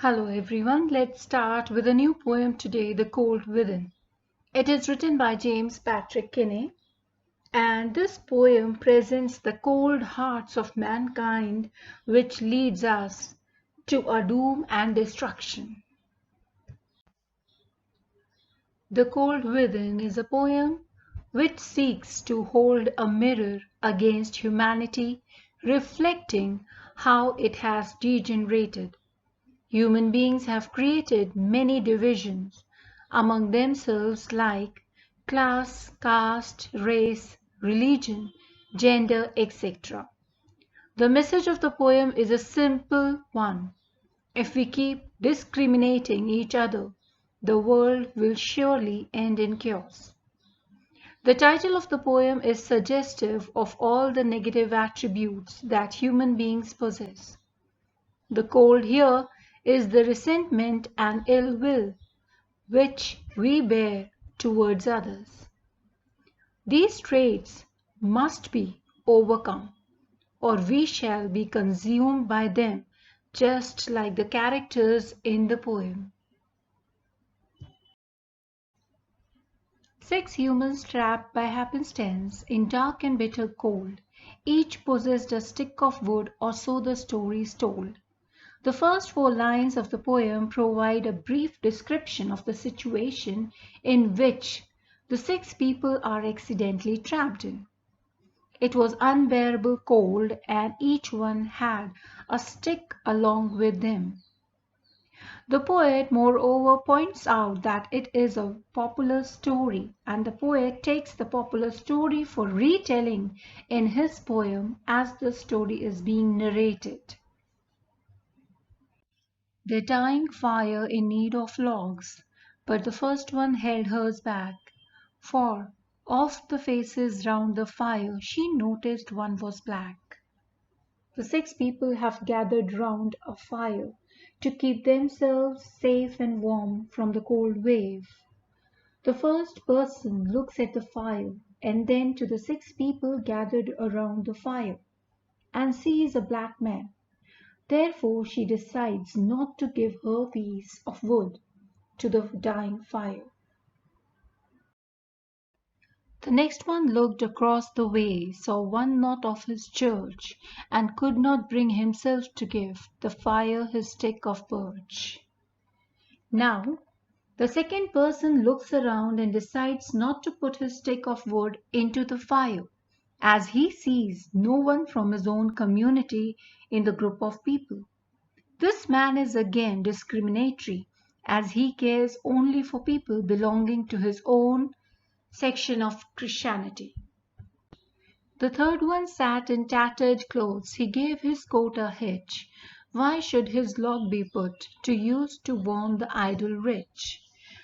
Hello everyone, let's start with a new poem today, The Cold Within. It is written by James Patrick Kinney, and this poem presents the cold hearts of mankind which leads us to a doom and destruction. The Cold Within is a poem which seeks to hold a mirror against humanity, reflecting how it has degenerated. Human beings have created many divisions among themselves like class, caste, race, religion, gender, etc. The message of the poem is a simple one. If we keep discriminating each other, the world will surely end in chaos. The title of the poem is suggestive of all the negative attributes that human beings possess. The cold here is the resentment and ill will which we bear towards others. These traits must be overcome, or we shall be consumed by them, just like the characters in the poem. Six humans trapped by happenstance in dark and bitter cold. Each possessed a stick of wood, or so the story is told. The first four lines of the poem provide a brief description of the situation in which the six people are accidentally trapped in. It was unbearable cold, and each one had a stick along with them. The poet moreover points out that it is a popular story, and the poet takes the popular story for retelling in his poem as the story is being narrated. The dying fire in need of logs, but the first one held hers back, for of the faces round the fire she noticed one was black. The six people have gathered round a fire to keep themselves safe and warm from the cold wave. The first person looks at the fire and then to the six people gathered around the fire and sees a black man. Therefore she decides not to give her piece of wood to the dying fire. The next one looked across the way, saw one not of his church, and could not bring himself to give the fire his stick of birch. Now the second person looks around and decides not to put his stick of wood into the fire, as he sees no one from his own community in the group of people. This man is again discriminatory, as he cares only for people belonging to his own section of Christianity. The third one sat in tattered clothes. He gave his coat a hitch. Why should his log be put to use to warm the idle rich?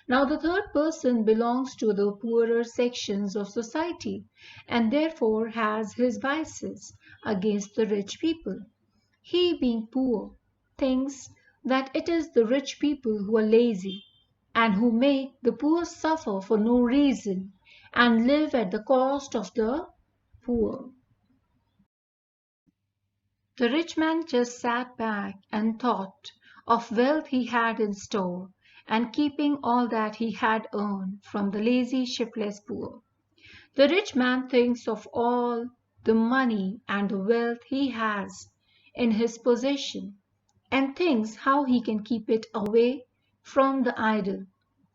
Now the third person belongs to the poorer sections of society, and therefore has his biases against the rich people. He, being poor, thinks that it is the rich people who are lazy, and who make the poor suffer for no reason, and live at the cost of the poor. The rich man just sat back and thought of wealth he had in store, and keeping all that he had earned from the lazy, shiftless poor. The rich man thinks of all the money and the wealth he has in his possession, and thinks how he can keep it away from the idle,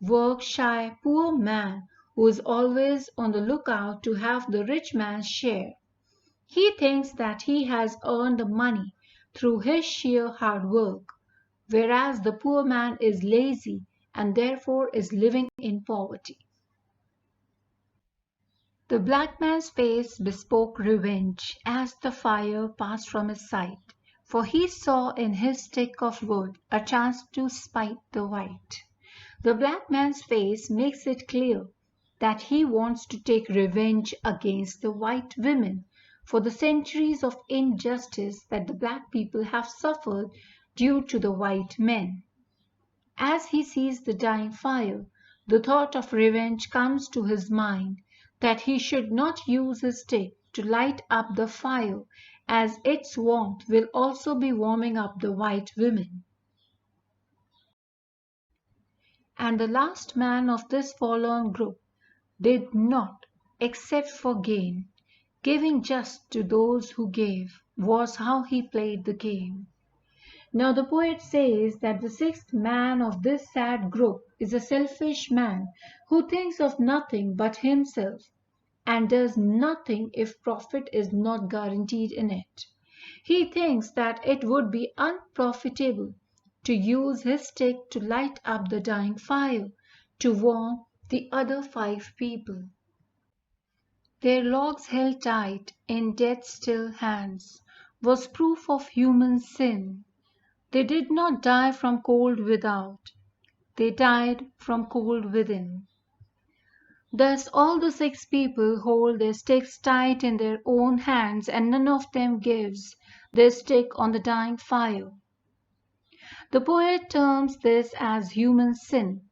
work-shy poor man who is always on the lookout to have the rich man's share. He thinks that he has earned the money through his sheer hard work, whereas the poor man is lazy and therefore is living in poverty. The black man's face bespoke revenge as the fire passed from his sight, for he saw in his stick of wood a chance to spite the white. The black man's face makes it clear that he wants to take revenge against the white women for the centuries of injustice that the black people have suffered due to the white men. As he sees the dying fire, the thought of revenge comes to his mind, that he should not use his stick to light up the fire, as its warmth will also be warming up the white women. And the last man of this forlorn group did naught except for gain. Giving just to those who gave was how he played the game. Now the poet says that the sixth man of this sad group is a selfish man who thinks of nothing but himself and does nothing if profit is not guaranteed in it. He thinks that it would be unprofitable to use his stick to light up the dying fire, to warm the other 5 people. Their logs held tight in death's still hands was proof of human sin. They did not die from cold without, they died from cold within. Thus all the 6 people hold their sticks tight in their own hands and none of them gives their stick on the dying fire. The poet terms this as human sin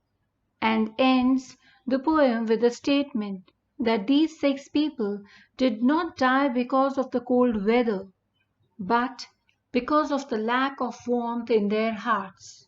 and ends the poem with a statement that these 6 people did not die because of the cold weather, but because of the lack of warmth in their hearts.